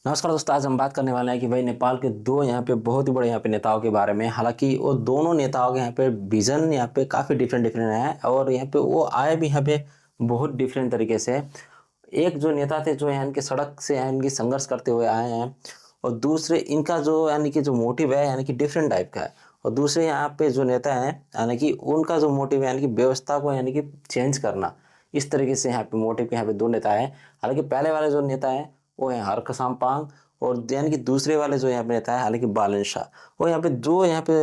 नमस्कार दोस्तों, आज हम बात करने वाले हैं कि भाई नेपाल के दो यहाँ पे बहुत ही बड़े यहाँ पे नेताओं के बारे में। हालांकि वो दोनों नेताओं के यहाँ पे विजन यहाँ पे काफ़ी डिफरेंट डिफरेंट है और यहाँ पे वो आए भी यहाँ पे बहुत डिफरेंट तरीके से। एक जो नेता थे जो यानी कि सड़क से यानी कि संघर्ष करते हुए आए हैं, और दूसरे इनका जो यानी कि जो मोटिव है यानी कि डिफरेंट टाइप का है। और दूसरे यहाँ पे जो नेता है यानी कि उनका जो मोटिव है यानी कि व्यवस्था को यानी कि चेंज करना। इस तरीके से यहाँ पे मोटिव के यहाँ पे दो नेता है। हालांकि पहले वाले जो नेता है वो है हरक साम्पांग, और यानी कि दूसरे वाले जो यहाँ पे नेता है हालांकि बालन शाह। वो यहाँ पे जो यहाँ पे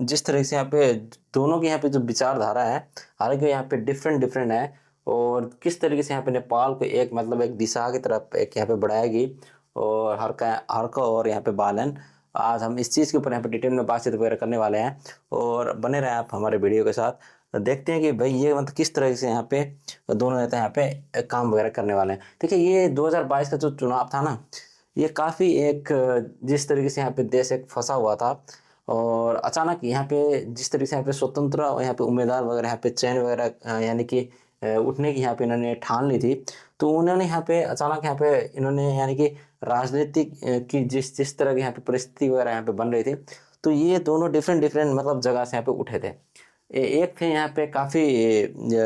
जिस तरह से यहाँ पे दोनों की यहाँ पे जो विचारधारा है हालांकि यहाँ पे डिफरेंट डिफरेंट है, और किस तरीके से यहाँ पे नेपाल को एक मतलब एक दिशा की तरफ एक यहाँ पे बढ़ाएगी। और हर का और यहाँ पे बालन, आज हम इस चीज़ के ऊपर यहाँ पे डिटेल में बातचीत वगैरह करने वाले हैं। और बने रहे आप हमारे वीडियो के साथ। देखते हैं कि भाई ये मतलब किस तरह से यहाँ पे दोनों नेता यहाँ पे काम वगैरह करने वाले हैं। देखिए, ये 2022 का जो चुनाव था ना, ये काफ़ी एक जिस तरीके से यहाँ पे देश एक फंसा हुआ था, और अचानक यहाँ पे जिस तरीके से यहाँ पे स्वतंत्र और यहाँ पे उम्मीदवार वगैरह यहाँ पे चयन वगैरह यानी कि उठने की यहाँ पे इन्होंने ठान ली थी। तो उन्होंने यहाँ पे अचानक यहाँ पे इन्होंने यानी कि राजनीतिक की जिस जिस तरह की यहाँ पे परिस्थिति वगैरह यहाँ पे बन रही थी, तो ये दोनों डिफरेंट डिफरेंट मतलब जगह से यहाँ पे उठे थे। एक थे यहाँ पे काफ़ी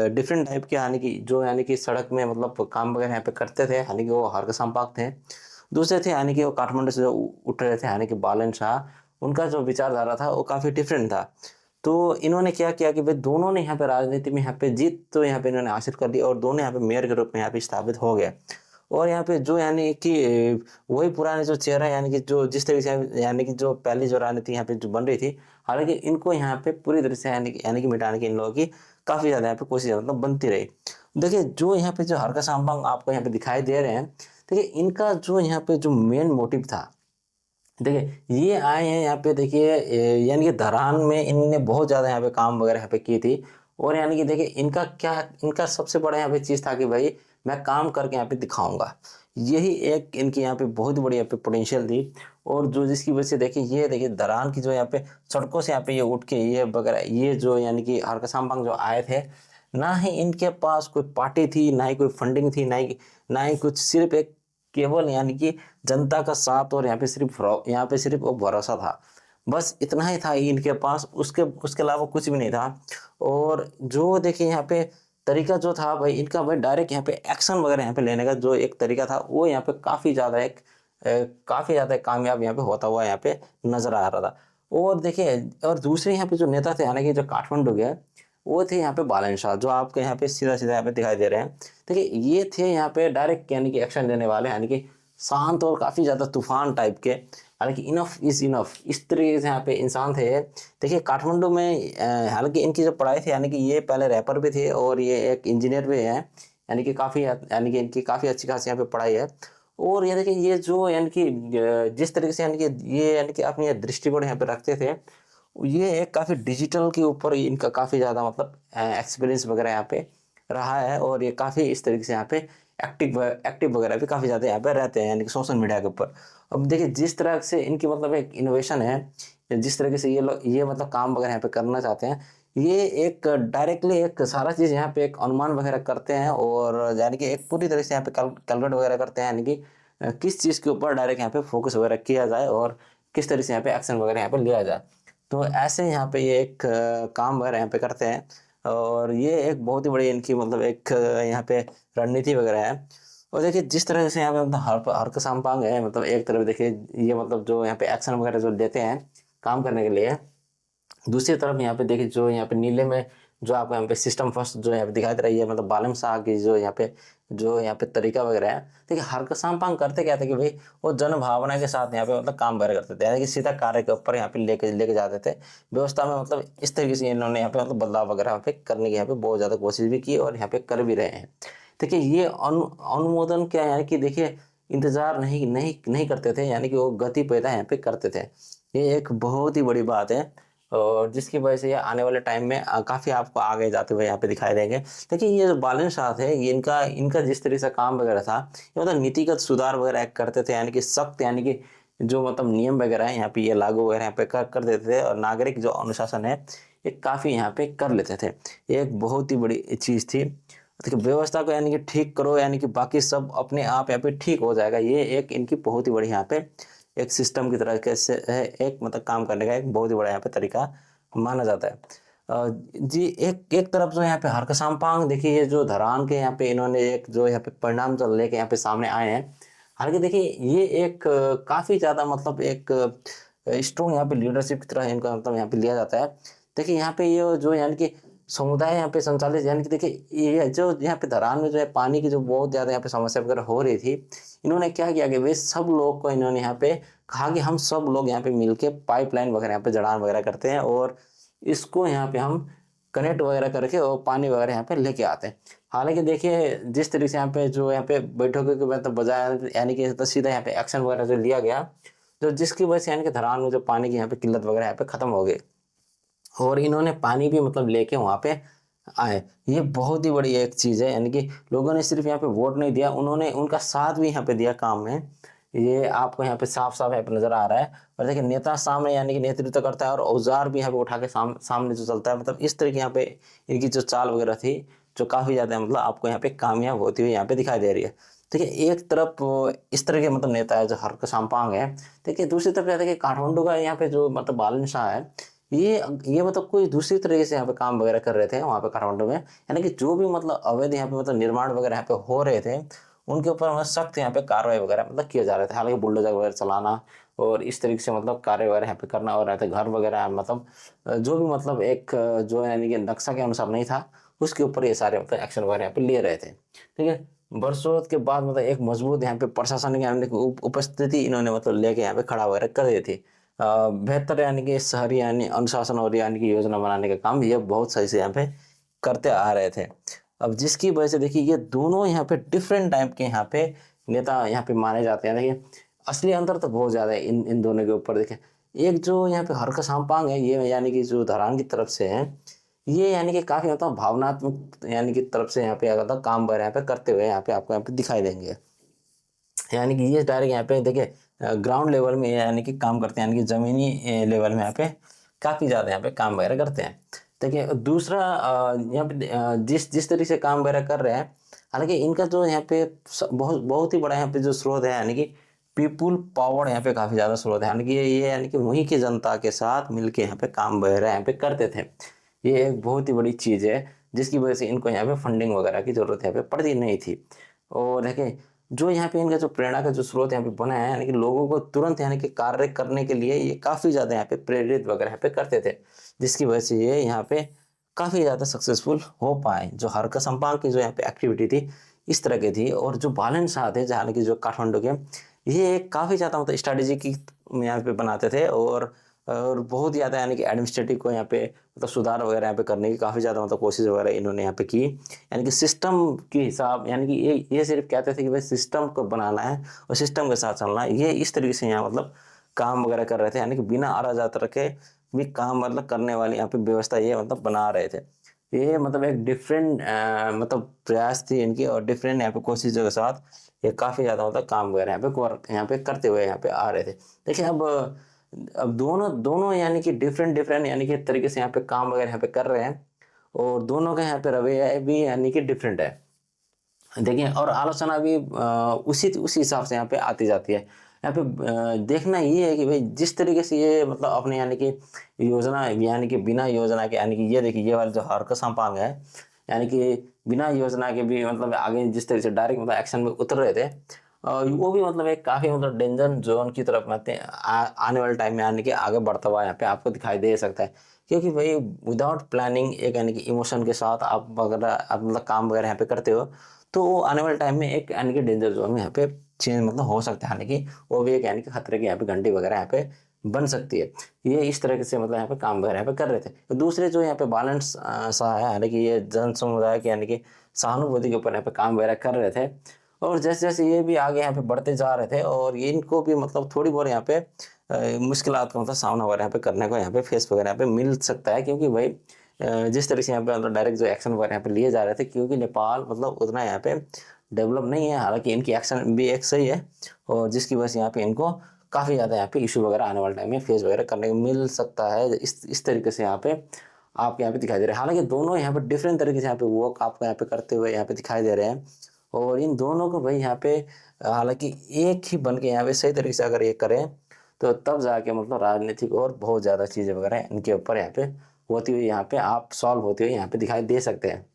डिफरेंट टाइप के यानी कि जो यानी कि सड़क में मतलब काम वगैरह यहाँ पे करते थे, यानी कि वो हरक संपाक थे। दूसरे थे यानी कि वो काठमांडू से जो उठ रहे थे यानी कि बालन शाह। उनका जो विचारधारा था वो काफ़ी डिफरेंट था। तो इन्होंने क्या किया कि भाई दोनों ने यहाँ पे राजनीति में यहाँ पे जीत तो यहाँ पे इन्होंने हासिल कर ली, और दोनों यहाँ पे मेयर के रूप में यहाँ पे स्थापित हो गए। और यहाँ पे जो यानी कि वही पुराने जो चेहरा यानी कि जो जिस तरीके से यानी कि जो पहली जो राजनीति यहाँ पे जो बन रही थी, हालांकि इनको यहाँ पे पूरी तरह से यानी कि मिटाने की इन लोगों की काफ़ी ज़्यादा यहाँ पे कोशिश मतलब बनती रही। देखिए, जो यहाँ पे जो हरका साम्बांग आपको यहाँ पे दिखाई दे रहे हैं, देखिए इनका जो यहाँ पे जो मेन मोटिव था। देखिए, ये आए हैं यहाँ पे, देखिए यानी कि धरान में इनने बहुत ज़्यादा यहाँ पे काम वगैरह यहाँ पे की थी। और यानी कि देखिए इनका क्या, इनका सबसे बड़ा यहाँ पे चीज़ था कि भाई मैं काम करके यहाँ पे दिखाऊंगा। यही एक इनकी यहाँ पे बहुत बड़ी यहाँ पे पोटेंशियल थी। और जो जिसकी वजह से देखिए ये देखिए धरान की जो यहाँ पे सड़कों से यहाँ पे ये उठ के ये वगैरह ये जो यानी कि हरका साम्बांग जो आए थे, ना ही इनके पास कोई पार्टी थी, ना ही कोई फंडिंग थी, ना ही कुछ, सिर्फ एक केवल यानी कि जनता का साथ, और यहाँ पे सिर्फ वो भरोसा था। बस इतना ही था इनके पास, उसके उसके अलावा कुछ भी नहीं था। और जो देखिए यहाँ पे तरीका जो था भाई इनका, भाई डायरेक्ट यहाँ पे एक्शन वगैरह यहाँ पे लेने का जो एक तरीका था, वो यहाँ पे काफ़ी ज़्यादा कामयाब यहाँ पे होता हुआ यहाँ पे नजर आ रहा था। और देखिए, और दूसरे यहाँ पे जो नेता थे यानी कि जो काठमांडू के, वो थे यहाँ पे बालन शाह, जो आपको यहाँ पे सीधा सीधा यहाँ पे दिखाई दे रहे हैं। देखिए, ये थे यहाँ पे डायरेक्ट यानी कि एक्शन लेने वाले, यानी कि शांत और काफ़ी ज़्यादा तूफान टाइप के, हालांकि इनफ इज़ इनफ इस तरीके से यहाँ पे इंसान थे। देखिए, काठमांडू में हालांकि इनकी जो पढ़ाई थी यानी कि ये पहले रैपर भी थे और ये एक इंजीनियर भी हैं, यानी कि काफ़ी यानी कि इनकी काफ़ी अच्छी खासी यहाँ पे पढ़ाई है। और ये देखिए, ये जो यानी कि जिस तरीके से यानी कि ये यानी कि अपनी दृष्टिकोण यहाँ पे रखते थे, ये एक काफ़ी डिजिटल के ऊपर इनका काफ़ी ज़्यादा मतलब एक्सपीरियंस वगैरह यहाँ पे रहा है। और ये काफ़ी इस तरीके से यहाँ पे एक्टिव वगैरह भी काफ़ी ज़्यादा यहाँ पे रहते हैं यानी कि सोशल मीडिया के ऊपर। अब देखिए, जिस तरह से इनकी मतलब एक इनोवेशन है, जिस तरीके से ये लोग ये मतलब काम वगैरह यहाँ पे करना चाहते हैं, ये एक डायरेक्टली एक सारा चीज़ यहाँ पे एक अनुमान वगैरह करते हैं, और यानी कि एक पूरी तरह से यहाँ पे कैलकुलेट वगैरह करते हैं, यानी कि किस चीज़ के ऊपर डायरेक्ट यहाँ पे फोकस वगैरह किया जाए और किस तरह से यहाँ पे एक्शन वगैरह यहाँ पे लिया जाए। तो ऐसे यहाँ पे ये एक काम वगैरह यहाँ पे करते हैं। और ये एक बहुत ही बड़ी इनकी मतलब एक यहाँ पे रणनीति वगैरह है। और देखिए, जिस तरह से यहाँ पे मतलब हर साम्पांग है, मतलब एक तरफ देखिए ये मतलब जो यहाँ पे एक्शन वगैरह जो देते हैं काम करने के लिए, दूसरी तरफ यहाँ पे देखिए जो यहाँ पे नीले में जो आपको यहाँ पे सिस्टम फर्स्ट जो यहाँ पे दिखाई दे रही है, मतलब बालम शाह की जो यहाँ पे तरीका वगैरह है। देखिए, हर साम्पांग करते क्या थे कि भाई वो जन भावना के साथ यहाँ पे मतलब काम वगैरह करते थे, यानी कि सीधा कार्य के ऊपर यहाँ पे लेके लेके जाते थे व्यवस्था में। मतलब इस तरीके से इन्होंने यहाँ पे मतलब बदलाव वगैरह यहाँ पे करने की यहाँ पे बहुत ज़्यादा कोशिश भी की और यहाँ पे कर भी रहे हैं। देखिए, ये अनुमोदन क्या है कि देखिए इंतजार नहीं नहीं नहीं करते थे, यानी कि वो गति पैदा यहाँ पे करते थे। ये एक बहुत ही बड़ी बात है, और जिसकी वजह से ये आने वाले टाइम में काफ़ी आपको आगे जाते हुए यहाँ पे दिखाई देंगे। देखिए, ये जो बालन शाह थे, ये इनका इनका जिस तरह से काम वगैरह था, ये मतलब नीतिगत सुधार वगैरह करते थे, यानी कि सख्त यानी कि जो मतलब नियम वगैरह है यहाँ पे ये लागू वगैरह यहाँ पे कर देते थे, और नागरिक जो अनुशासन है ये काफ़ी यहाँ पे कर लेते थे। ये एक बहुत ही बड़ी चीज़ थी। देखिए व्यवस्था को यानी कि ठीक करो, यानी कि बाकी सब अपने आप यहाँ पे ठीक हो जाएगा। ये एक इनकी बहुत ही बड़ी यहाँ पे एक सिस्टम की तरह कैसे है, एक मतलब काम करने का एक बहुत ही बड़ा यहाँ पे तरीका माना जाता है। जी एक एक तरफ जो यहाँ पे हरकसांपांग देखिए, ये जो धरान के यहाँ पे इन्होंने एक जो यहाँ पे परिणाम जो लेके यहाँ पे सामने आए हैं, हालांकि देखिए ये एक काफी ज्यादा मतलब एक स्ट्रॉन्ग यहाँ पे लीडरशिप की तरह इनका मतलब यहाँ पे लिया जाता है। देखिए यहाँ पे ये जो यानी कि समुदाय यहाँ पे संचालित, यानी कि देखिए ये जो यहाँ पे धरान में जो है पानी की जो बहुत ज्यादा यहाँ पे समस्या वगैरह हो रही थी, इन्होंने क्या किया कि वे सब लोग को इन्होंने यहाँ पे कहा कि हम सब लोग यहाँ पे मिलके पाइपलाइन वगैरह यहाँ पे जड़ान वगैरह करते हैं और इसको यहाँ पे हम कनेक्ट वगैरह करके और पानी वगैरह यहाँ पे लेके आते हैं। हालांकि देखिए जिस तरीके से यहाँ पे जो यहाँ पे बैठकों के मतलब बजाय यानी कि तो सीधा यहाँ पे एक्शन वगैरह जो लिया गया, जो जिसकी वजह से यानी कि धरान में जो पानी की यहाँ पे किल्लत वगैरह यहाँ पे खत्म हो गई और इन्होंने पानी भी मतलब लेके वहाँ पे आए। ये बहुत ही बड़ी एक चीज़ है, यानी कि लोगों ने सिर्फ यहाँ पे वोट नहीं दिया, उन्होंने उनका साथ भी यहाँ पे दिया काम में। ये आपको यहाँ पे साफ साफ यहाँ पे नजर आ रहा है। और देखिए नेता सामने यानी कि नेतृत्व करता है और औजार भी यहाँ पे उठा के सामने जो चलता है, मतलब इस तरह की यहाँ पे इनकी जो चाल वगैरह थी जो काफी ज्यादा मतलब आपको यहाँ पे कामयाब होती हुई यहाँ पे दिखाई दे रही है। देखिए एक तरफ इस तरह के मतलब नेता है जो हरक साम्पांग है, देखिए दूसरी तरफ देखिए काठमांडू का यहाँ पे जो मतलब बालन शाह है, ये मतलब कोई दूसरी तरीके से यहाँ पे काम वगैरह कर रहे थे वहाँ पे काठमांडू में, यानी कि जो भी मतलब अवैध यहाँ पे मतलब निर्माण वगैरह यहाँ पे हो रहे थे उनके ऊपर मतलब सख्त यहाँ पे कार्रवाई वगैरह मतलब किए जा रहे थे। हालांकि बुलडोजर वगैरह चलाना और इस तरीके से मतलब कार्य वगैरह यहाँ पे करना और रहते घर वगैरह मतलब जो भी मतलब एक जो यानी कि नक्शा के अनुसार नहीं था उसके ऊपर ये सारे मतलब एक्शन वगैरह यहाँ पे ले रहे थे। ठीक है, बरसों के बाद मतलब एक मजबूत यहाँ पे प्रशासनिक यानी कि उपस्थिति इन्होंने मतलब लेके यहाँ पे खड़ा वगैरह कर दी थी। बेहतर यानी कि शहरी यानी अनुशासन और यानी कि योजना बनाने का काम ये बहुत सही से यहाँ पे करते आ रहे थे। अब जिसकी वजह से देखिए ये दोनों यहाँ पे डिफरेंट टाइप के यहाँ पे नेता यहाँ पे माने जाते हैं। देखिए असली अंतर तो बहुत ज्यादा है इन इन दोनों के ऊपर। देखिए एक जो यहाँ पे हरका साम्पांग है, ये यानी कि जो धरान की तरफ से है, ये यानी कि काफी मतलब भावनात्मक यानी कि तरफ से यहाँ पे अगर तो काम वगैरह यहाँ पे करते हुए यहाँ पे आपको यहाँ पे दिखाई देंगे। यानी कि ये डायरेक्ट यहाँ पे देखिए ग्राउंड लेवल में यानी कि काम करते हैं, यानी कि जमीनी लेवल में यहाँ पे काफी ज्यादा यहाँ पे काम वगैरह करते हैं। देखिए दूसरा यहाँ पे जिस जिस तरीके से काम वगैरह कर रहे हैं, हालांकि इनका जो यहाँ पे बहुत बहुत ही बड़ा यहाँ पे जो स्रोत है, यानी कि पीपुल पावर यहाँ पे काफी ज्यादा स्रोत है, यानी कि ये यानी कि वहीं की जनता के साथ मिलके यहाँ पे काम वगैरह यहाँ पे करते थे। ये एक बहुत ही बड़ी चीज है जिसकी वजह से इनको यहाँ पे फंडिंग वगैरह की जरूरत यहाँ पे पड़ती नहीं थी। और देखिए जो यहाँ पे इनका जो प्रेरणा का जो स्रोत यहाँ पे बना है, यानी कि लोगों को तुरंत यानी कि कार्य करने के लिए ये काफी ज्यादा यहाँ पे प्रेरित वगैरह यहाँ पे करते थे, जिसकी वजह से ये यहाँ पे काफी ज्यादा सक्सेसफुल हो पाए। जो हरका संपांग की जो यहाँ पे एक्टिविटी थी इस तरह की थी। और जो बालन शाह थे जहाँ की जो काठमांडू के, ये काफी ज्यादा मतलब स्ट्रेटेजी की यहाँ पे बनाते थे और बहुत ज्यादा यानी कि एडमिनिस्ट्रेटिव को यहाँ पे मतलब सुधार वगैरह यहाँ पे करने की काफी ज्यादा मतलब कोशिश वगैरह इन्होंने यहाँ पे की, यानी कि सिस्टम के हिसाब, यानी कि ये सिर्फ कहते थे कि भाई सिस्टम को बनाना है और सिस्टम के साथ चलना है। ये इस तरीके से यहाँ मतलब काम वगैरह कर रहे थे, यानी कि बिना अराजकता रखे भी काम मतलब करने वाली यहाँ पे व्यवस्था ये मतलब बना रहे थे। ये मतलब एक डिफरेंट मतलब प्रयास थी इनकी और डिफरेंट यहाँ पे कोशिशों के साथ ये काफी ज्यादा मतलब काम वगैरह यहाँ पे करते हुए यहाँ पे आ रहे थे। देखिए अब दोनों दोनों यानी कि डिफरेंट डिफरेंट यानी कि तरीके से यहाँ पे काम वगैरह यहाँ पे कर रहे हैं और दोनों का यहाँ पे रवैया भी यानी कि डिफरेंट है। देखिए और आलोचना भी उसी उसी हिसाब से यहाँ पे आती जाती है। यहाँ पे देखना ये है कि भाई जिस तरीके से ये मतलब अपने यानी कि योजना यानी कि बिना योजना के, यानी कि ये देखिए ये वाला जो हरकत संपांग है, यानी कि बिना योजना के भी मतलब आगे जिस तरीके से डायरेक्ट मतलब एक्शन में उतर रहे थे, वो भी मतलब एक काफी मतलब डेंजर जोन की तरफ मतलब आने वाले टाइम में यानी कि आगे बढ़ता हुआ यहाँ पे आपको दिखाई दे सकता है। क्योंकि भाई विदाउट प्लानिंग एक यानी कि इमोशन के साथ आप अगर आप मतलब काम वगैरह यहाँ पे करते हो तो वो आने वाले टाइम में एक यानी कि डेंजर जोन में यहाँ पे चेंज मतलब हो सकता है, यानी कि वो भी एक यानी कि खतरे की यहाँ पे घंटी वगैरह यहाँ पे बन सकती है। ये इस तरह से मतलब यहाँ पे काम वगैरह यहाँ पे कर रहे थे। तो दूसरे जो यहाँ पे बैलेंस सा है, यानी कि ये जन समुदाय के यानी कि सहानुभूति के ऊपर यहाँ पे काम वगैरह कर रहे थे। और जैसे जैसे ये भी आगे यहाँ पे बढ़ते जा रहे थे और ये इनको भी मतलब थोड़ी बहुत यहाँ पे मुश्किलात का मतलब सामना वगैरह यहाँ पे करने को यहाँ पे फेस वगैरह यहाँ पे मिल सकता है। क्योंकि भाई जिस तरह से यहाँ पे मतलब डायरेक्ट जो एक्शन वगैरह यहाँ पे लिए जा रहे थे, क्योंकि नेपाल मतलब उतना यहाँ पे डेवलप नहीं है, हालांकि इनकी एक्शन भी एक सही है और जिसकी वजह से यहाँ पे इनको काफ़ी ज़्यादा यहाँ पे इशू वगैरह आने वाले टाइम में फेस वगैरह करने को मिल सकता है। इस तरीके से यहाँ पे आपको यहाँ पे दिखाई दे रहे हैं। हालांकि दोनों यहाँ पे डिफरेंट तरीके से यहाँ पे वर्क आपको यहाँ पे करते हुए यहाँ पे दिखाई दे रहे हैं, और इन दोनों को भाई यहाँ पे हालांकि एक ही बन के यहाँ पे सही तरीके से अगर ये करें तो तब जाके मतलब राजनीतिक और बहुत ज़्यादा चीज़ें वगैरह इनके ऊपर यहाँ पे होती हुई यहाँ पे आप सॉल्व होती हुई यहाँ पे दिखाई दे सकते हैं।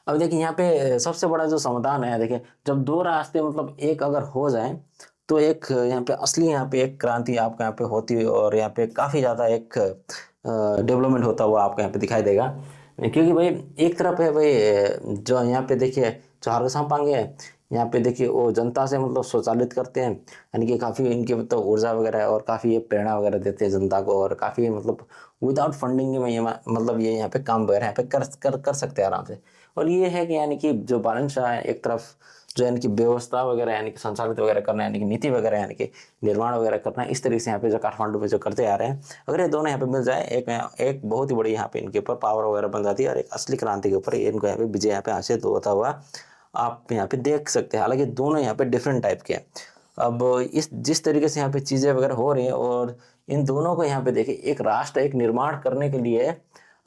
अब देखिए यहाँ पे सबसे बड़ा जो समाधान है, देखिए जब दो रास्ते मतलब एक अगर हो जाए तो एक यहाँ पे असली यहाँ पे एक क्रांति आपको यहाँ पे होती है, और यहाँ पे काफ़ी ज़्यादा एक डेवलपमेंट होता हुआ आपको यहाँ पे दिखाई देगा। क्योंकि भाई एक तरफ है भाई जो यहाँ पे देखिए जो हारगसाम पांगे है, यहाँ पे देखिए वो जनता से मतलब स्वचालित करते हैं, यानी कि काफ़ी इनके मतलब ऊर्जा वगैरह है और काफ़ी ये प्रेरणा वगैरह देते हैं जनता को, और काफ़ी मतलब विदाउट फंडिंग में ये मतलब ये यहाँ पे काम वगैरह यहाँ पे कर सकते हैं आराम से। और ये है कि यानी कि जो बालन शाह है एक तरफ जो यानी कि व्यवस्था वगैरह यानी कि संचालित वगैरह करना, यानी कि नीति वगैरह यानी कि निर्माण वगैरह करना, इस तरीके से यहाँ पे जो काठमांडू में जो करते आ रहे हैं, अगर ये दोनों यहाँ पे मिल जाए एक बहुत ही बड़ी यहाँ पे इनके ऊपर पावर वगैरह बन जाती है, और एक असली क्रांति के ऊपर इनको यहाँ पे विजय यहाँ पे हासिल होता हुआ आप यहाँ पे देख सकते हैं। हालांकि दोनों यहाँ पे डिफरेंट टाइप के हैं। अब इस जिस तरीके से यहाँ पे चीज़ें वगैरह हो रही हैं, और इन दोनों को यहाँ पे देखिए एक राष्ट्र एक निर्माण करने के लिए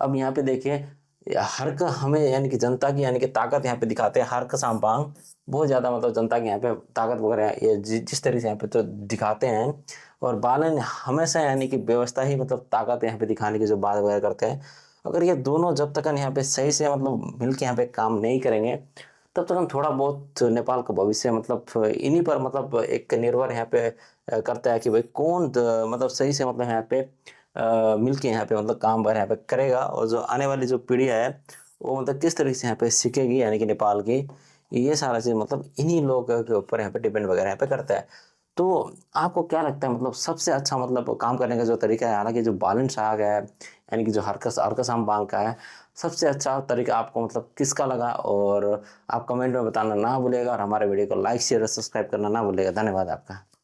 अब यहाँ पे देखिए हर का हमें यानी कि जनता की यानी कि ताकत यहाँ पे दिखाते हैं। हर का सांपांग बहुत ज़्यादा मतलब जनता की यहाँ पे ताकत वगैरह ये जिस तरीके से यहाँ पे तो दिखाते हैं, और बालन हमेशा यानी कि व्यवस्था ही मतलब ताकत यहाँ पे दिखाने की जो बात वगैरह करते हैं। अगर ये दोनों जब तक यहाँ पे सही से मतलब मिल के यहाँ पे काम नहीं करेंगे तब तक हम थोड़ा बहुत नेपाल का भविष्य मतलब इन्हीं पर मतलब एक निर्भर यहाँ पे करता है कि भाई कौन मतलब सही से मतलब यहाँ पे मिलके यहाँ पे मतलब काम वगैरह यहाँ पे करेगा, और जो आने वाली जो पीढ़ी है वो मतलब किस तरीके से यहाँ पे सीखेगी यानी कि नेपाल की। ये सारा चीज़ मतलब इन्हीं लोगों के ऊपर यहाँ पे डिपेंड वगैरह यहाँ पे करता है। तो आपको क्या लगता है मतलब सबसे अच्छा मतलब काम करने का जो तरीका है, हालांकि जो बालन शाह का है यानी कि जो हरकस हरकसाम बांग का है, सबसे अच्छा तरीका आपको मतलब किसका लगा, और आप कमेंट में बताना ना भूलिएगा, और हमारे वीडियो को लाइक शेयर और सब्सक्राइब करना ना भूलिएगा। धन्यवाद आपका।